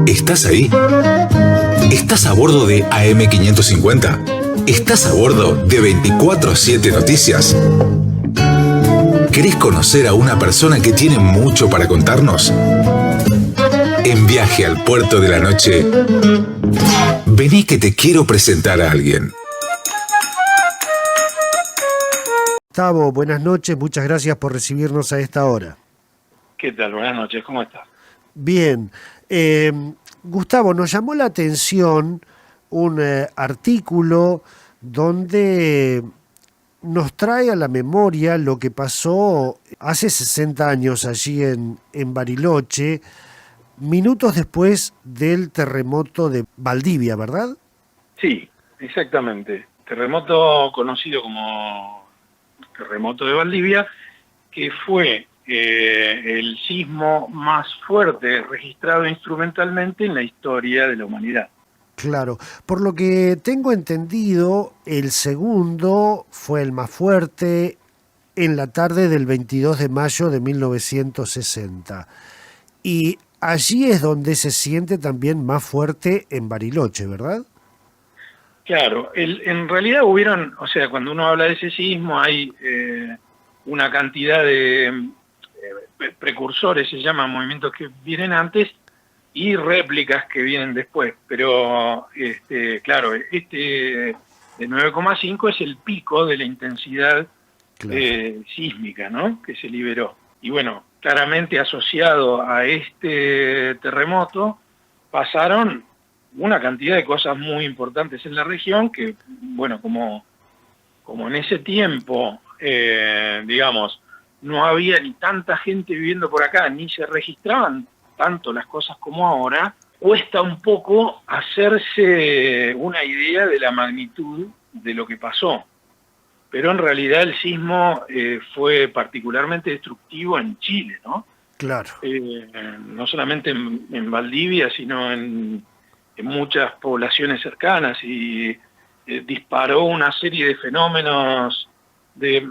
¿Estás ahí? ¿Estás a bordo de AM550? ¿Estás a bordo de 24/7 Noticias? ¿Querés conocer a una persona que tiene mucho para contarnos? En Viaje al Puerto de la Noche, vení que te quiero presentar a alguien. Gustavo, buenas noches, muchas gracias por recibirnos a esta hora. ¿Qué tal? Buenas noches, ¿cómo estás? Bien. Gustavo, nos llamó la atención un artículo donde nos trae a la memoria lo que pasó hace 60 años allí en Bariloche, minutos después del terremoto de Valdivia, ¿verdad? Sí, exactamente. Terremoto conocido como terremoto de Valdivia, que fue el sismo más fuerte registrado instrumentalmente en la historia de la humanidad. Claro, por lo que tengo entendido, el segundo fue el más fuerte en la tarde del 22 de mayo de 1960. Y allí es donde se siente también más fuerte en Bariloche, ¿verdad? Claro, en realidad hubieron, o sea, cuando uno habla de ese sismo hay una cantidad de precursores, se llaman movimientos que vienen antes, y réplicas que vienen después, pero claro, de 9,5 es el pico de la intensidad Claro. sísmica, ¿no?, que se liberó. Y bueno, claramente asociado a este terremoto pasaron una cantidad de cosas muy importantes en la región que, bueno, como en ese tiempo, digamos, no había ni tanta gente viviendo por acá, ni se registraban tanto las cosas como ahora, cuesta un poco hacerse una idea de la magnitud de lo que pasó. Pero en realidad el sismo fue particularmente destructivo en Chile, ¿no? Claro. No solamente en Valdivia, sino en muchas poblaciones cercanas, y disparó una serie de fenómenos de,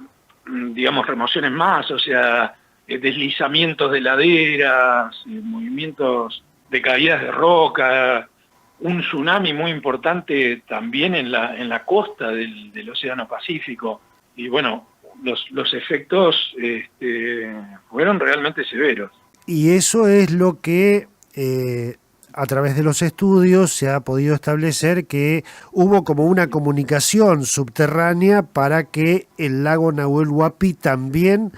digamos, remociones más, o sea, deslizamientos de laderas, movimientos de caídas de roca, un tsunami muy importante también en la costa del Océano Pacífico. Y bueno, los efectos fueron realmente severos. Y eso es lo que a través de los estudios se ha podido establecer, que hubo como una comunicación subterránea para que el lago Nahuel Huapi también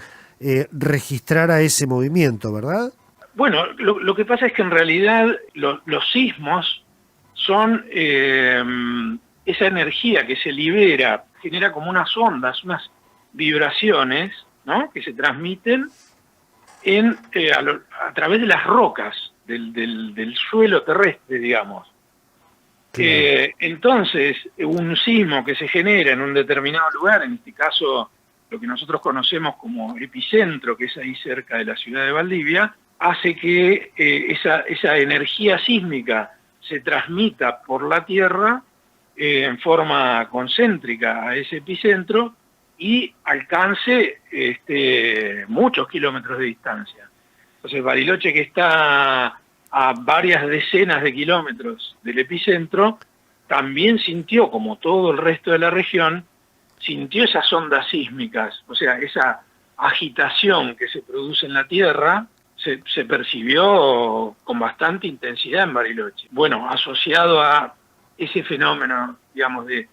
registrara ese movimiento, ¿verdad? Bueno, lo que pasa es que en realidad los sismos son esa energía que se libera, genera como unas ondas, unas vibraciones, ¿no?, que se transmiten a través de las rocas del suelo terrestre, digamos. Claro. Entonces, un sismo que se genera en un determinado lugar, en este caso lo que nosotros conocemos como epicentro, que es ahí cerca de la ciudad de Valdivia, hace que esa energía sísmica se transmita por la Tierra en forma concéntrica a ese epicentro y alcance muchos kilómetros de distancia. Entonces Bariloche, que está a varias decenas de kilómetros del epicentro, también sintió, como todo el resto de la región, sintió esas ondas sísmicas, o sea, esa agitación que se produce en la Tierra, se percibió con bastante intensidad en Bariloche. Bueno, asociado a ese fenómeno, digamos, de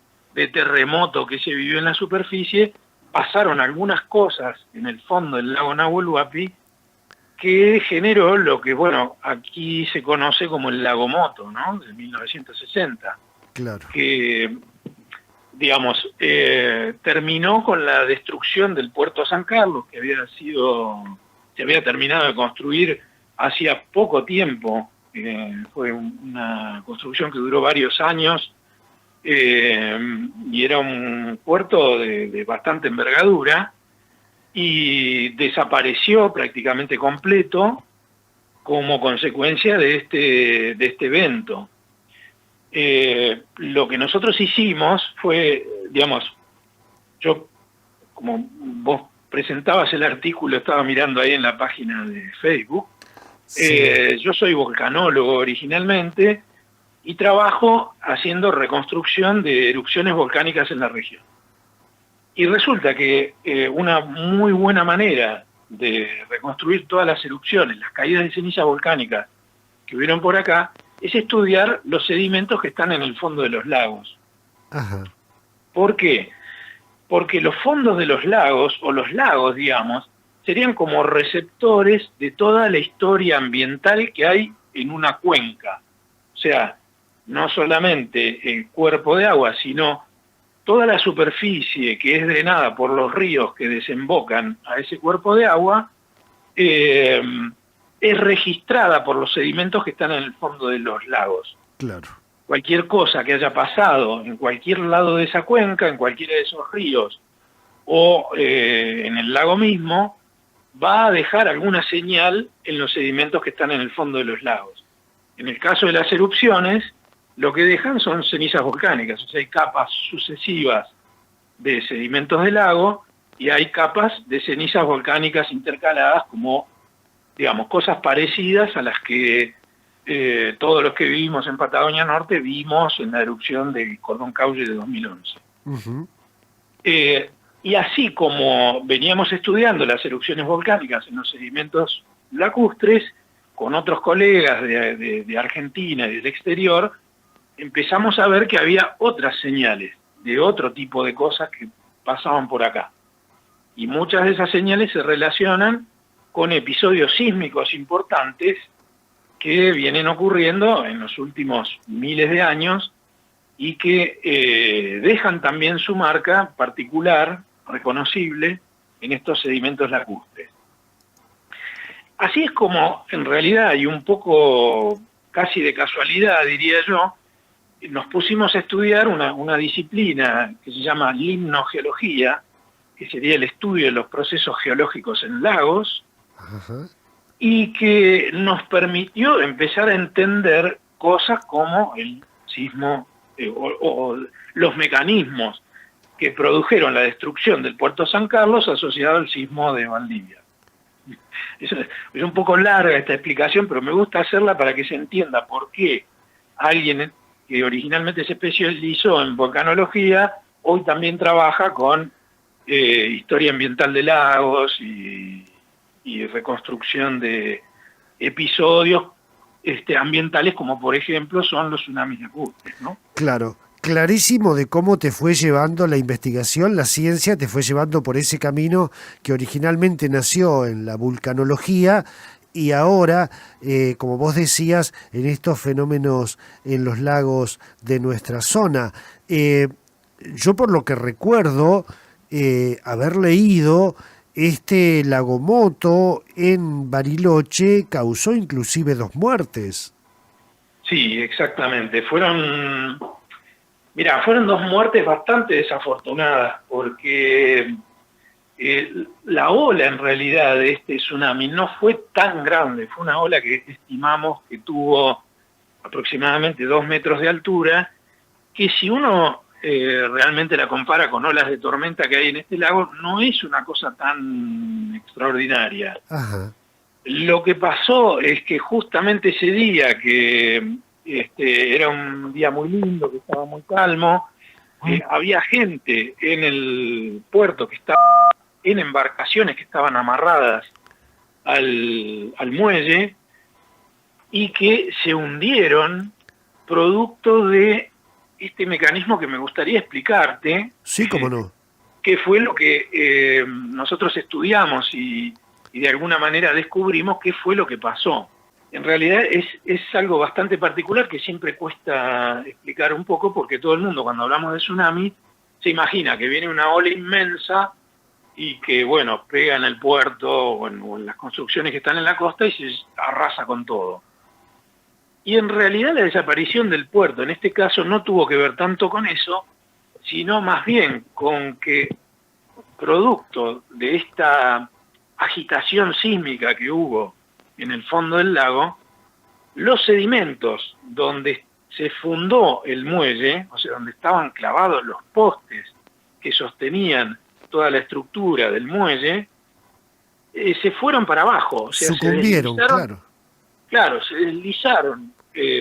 terremoto que se vivió en la superficie, pasaron algunas cosas en el fondo del lago Nahuel Huapi que generó lo que, bueno, aquí se conoce como el lago Moto, ¿no?, de 1960. Claro. Que, digamos, terminó con la destrucción del puerto San Carlos, que se había terminado de construir hacía poco tiempo. Fue una construcción que duró varios años, y era un puerto de bastante envergadura, y desapareció prácticamente completo como consecuencia de este evento. Lo que nosotros hicimos fue, digamos, yo, como vos presentabas el artículo, estaba mirando ahí en la página de Facebook, Sí. Yo soy volcanólogo originalmente y trabajo haciendo reconstrucción de erupciones volcánicas en la región. Y resulta que una muy buena manera de reconstruir todas las erupciones, las caídas de ceniza volcánicas que hubieron por acá, es estudiar los sedimentos que están en el fondo de los lagos. Ajá. ¿Por qué? Porque los fondos de los lagos, o los lagos, digamos, serían como receptores de toda la historia ambiental que hay en una cuenca. O sea, no solamente el cuerpo de agua, sino toda la superficie que es drenada por los ríos que desembocan a ese cuerpo de agua, es registrada por los sedimentos que están en el fondo de los lagos. Claro. Cualquier cosa que haya pasado en cualquier lado de esa cuenca, en cualquiera de esos ríos o en el lago mismo, va a dejar alguna señal en los sedimentos que están en el fondo de los lagos. En el caso de las erupciones, lo que dejan son cenizas volcánicas, o sea, hay capas sucesivas de sedimentos del lago y hay capas de cenizas volcánicas intercaladas como, digamos, cosas parecidas a las que todos los que vivimos en Patagonia Norte vimos en la erupción del Cordón Caulle de 2011. Ujú. Y así como veníamos estudiando las erupciones volcánicas en los sedimentos lacustres, con otros colegas de Argentina y del exterior, empezamos a ver que había otras señales de otro tipo de cosas que pasaban por acá. Y muchas de esas señales se relacionan con episodios sísmicos importantes que vienen ocurriendo en los últimos miles de años y que dejan también su marca particular, reconocible, en estos sedimentos lacustres. Así es como, en realidad, y un poco casi de casualidad, diría yo, nos pusimos a estudiar una disciplina que se llama limnogeología, que sería el estudio de los procesos geológicos en lagos, Ajá. y que nos permitió empezar a entender cosas como el sismo o los mecanismos que produjeron la destrucción del Puerto San Carlos asociado al sismo de Valdivia. Es un poco larga esta explicación, pero me gusta hacerla para que se entienda por qué alguien que originalmente se especializó en volcanología hoy también trabaja con historia ambiental de lagos y reconstrucción de episodios ambientales, como por ejemplo son los tsunamis lacustres, ¿no? Claro, clarísimo de cómo te fue llevando la investigación, la ciencia te fue llevando por ese camino que originalmente nació en la vulcanología y ahora, como vos decías, en estos fenómenos en los lagos de nuestra zona. Yo por lo que recuerdo haber leído, este lagomoto en Bariloche causó inclusive 2 muertes. Sí, exactamente. Fueron 2 muertes bastante desafortunadas, porque la ola en realidad de este tsunami no fue tan grande, fue una ola que estimamos que tuvo aproximadamente 2 metros de altura, que si uno realmente la compara con olas de tormenta que hay en este lago, no es una cosa tan extraordinaria. Ajá. Lo que pasó es que justamente ese día, que era un día muy lindo, que estaba muy calmo, había gente en el puerto que estaba en embarcaciones que estaban amarradas al muelle y que se hundieron producto de este mecanismo que me gustaría explicarte, Sí, cómo no. que fue lo que nosotros estudiamos y de alguna manera descubrimos qué fue lo que pasó. En realidad es algo bastante particular que siempre cuesta explicar un poco, porque todo el mundo, cuando hablamos de tsunami, se imagina que viene una ola inmensa y que, bueno, pega en el puerto o en las construcciones que están en la costa y se arrasa con todo. Y en realidad la desaparición del puerto, en este caso, no tuvo que ver tanto con eso, sino más bien con que, producto de esta agitación sísmica que hubo en el fondo del lago, los sedimentos donde se fundó el muelle, o sea, donde estaban clavados los postes que sostenían toda la estructura del muelle, se fueron para abajo, o sea, Sucumbieron, claro. claro, se deslizaron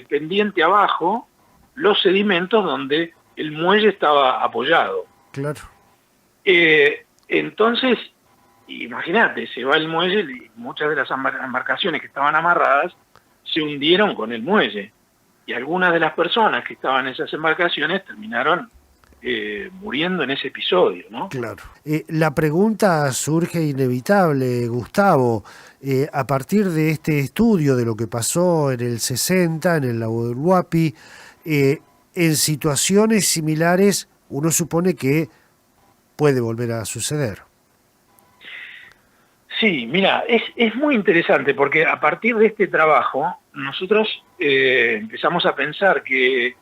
pendiente abajo los sedimentos donde el muelle estaba apoyado. Claro. Entonces, imagínate, se va el muelle y muchas de las embarcaciones que estaban amarradas se hundieron con el muelle. Y algunas de las personas que estaban en esas embarcaciones terminaron muriendo en ese episodio, ¿no? Claro. La pregunta surge inevitable, Gustavo. A partir de este estudio de lo que pasó en el 60, en el lago del Huapi, en situaciones similares, uno supone que puede volver a suceder. Sí, mira, es muy interesante porque a partir de este trabajo nosotros empezamos a pensar que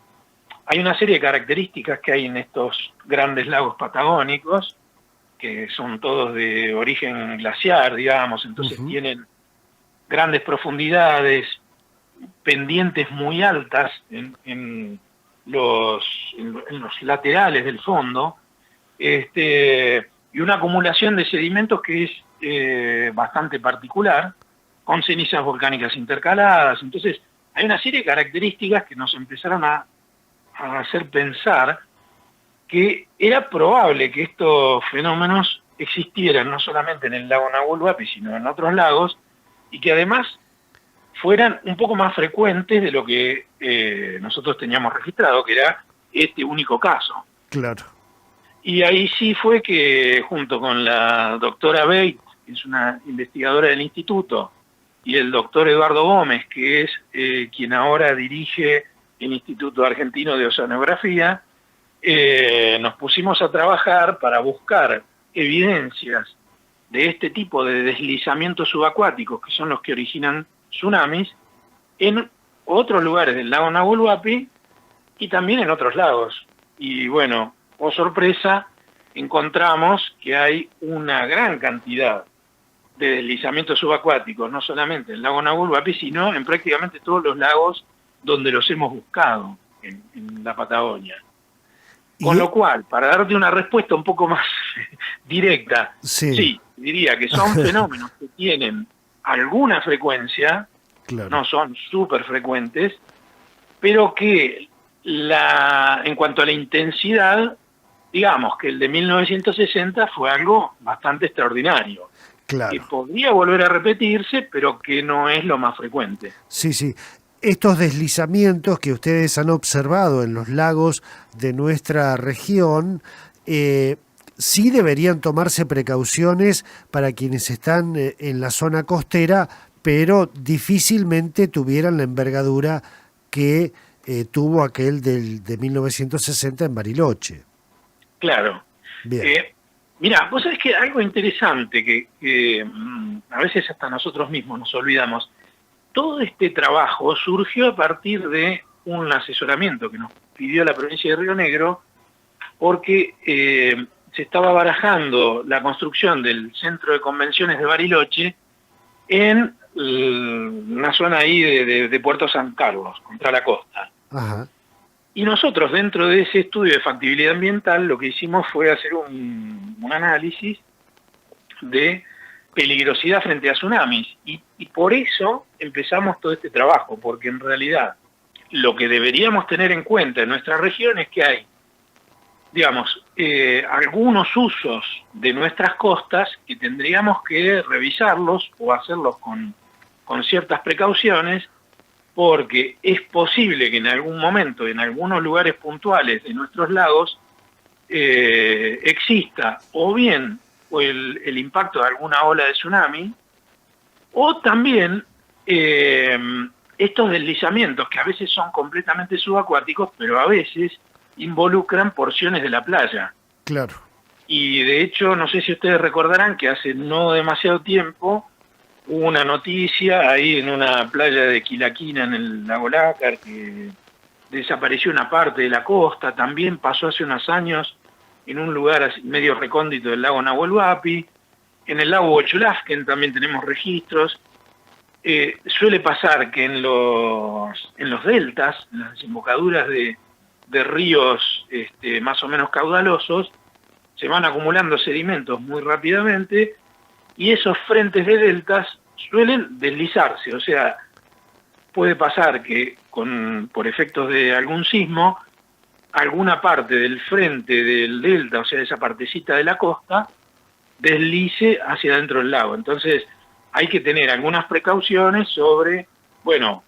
hay una serie de características que hay en estos grandes lagos patagónicos, que son todos de origen glaciar, digamos, entonces tienen grandes profundidades, pendientes muy altas en los laterales del fondo, y una acumulación de sedimentos que es bastante particular, con cenizas volcánicas intercaladas. Entonces, hay una serie de características que nos empezaron a hacer pensar que era probable que estos fenómenos existieran no solamente en el lago Nahuel Huapi, sino en otros lagos, y que además fueran un poco más frecuentes de lo que nosotros teníamos registrado, que era este único caso. Claro. Y ahí sí fue que, junto con la doctora Beit, que es una investigadora del instituto, y el doctor Eduardo Gómez, que es quien ahora dirige el Instituto Argentino de Oceanografía, nos pusimos a trabajar para buscar evidencias de este tipo de deslizamientos subacuáticos, que son los que originan tsunamis, en otros lugares del lago Nahuel Huapi y también en otros lagos. Y bueno, oh sorpresa, encontramos que hay una gran cantidad de deslizamientos subacuáticos, no solamente en el lago Nahuel Huapi, sino en prácticamente todos los lagos donde los hemos buscado en la Patagonia. Con lo cual, para darte una respuesta un poco más directa, sí, diría que son fenómenos que tienen alguna frecuencia, claro, no son súper frecuentes, pero que en cuanto a la intensidad, digamos que el de 1960 fue algo bastante extraordinario. Claro. Que podría volver a repetirse, pero que no es lo más frecuente. Sí, sí. Estos deslizamientos que ustedes han observado en los lagos de nuestra región, sí deberían tomarse precauciones para quienes están en la zona costera, pero difícilmente tuvieran la envergadura que tuvo aquel de 1960 en Bariloche. Claro. Bien. Mira, vos sabés que algo interesante que a veces hasta nosotros mismos nos olvidamos. Todo este trabajo surgió a partir de un asesoramiento que nos pidió la provincia de Río Negro, porque se estaba barajando la construcción del centro de convenciones de Bariloche en una zona ahí de Puerto San Carlos, contra la costa. Ajá. Y nosotros, dentro de ese estudio de factibilidad ambiental, lo que hicimos fue hacer un análisis de peligrosidad frente a tsunamis, y por eso empezamos todo este trabajo, porque en realidad lo que deberíamos tener en cuenta en nuestra región es que hay, digamos, algunos usos de nuestras costas que tendríamos que revisarlos o hacerlos con ciertas precauciones, porque es posible que en algún momento, en algunos lugares puntuales de nuestros lagos, exista o bien el impacto de alguna ola de tsunami, o también estos deslizamientos que a veces son completamente subacuáticos, pero a veces involucran porciones de la playa. Claro. Y de hecho, no sé si ustedes recordarán que hace no demasiado tiempo hubo una noticia ahí en una playa de Quilaquina, en el lago Lácar, que desapareció una parte de la costa. También pasó hace unos años en un lugar así, medio recóndito del lago Nahuel Huapi. En el lago Huechulafquen también tenemos registros. Suele pasar que en los deltas, en las desembocaduras de ríos más o menos caudalosos, se van acumulando sedimentos muy rápidamente, y esos frentes de deltas suelen deslizarse, o sea, puede pasar que por efectos de algún sismo, alguna parte del frente del delta, o sea, esa partecita de la costa, deslice hacia adentro del lago. Entonces hay que tener algunas precauciones sobre, bueno,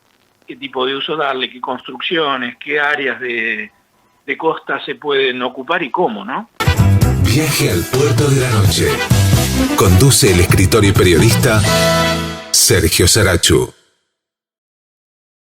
qué tipo de uso darle, qué construcciones, qué áreas de costa se pueden ocupar y cómo, ¿no? Viaje al puerto de la noche. Conduce el escritor y periodista Sergio Sarachu.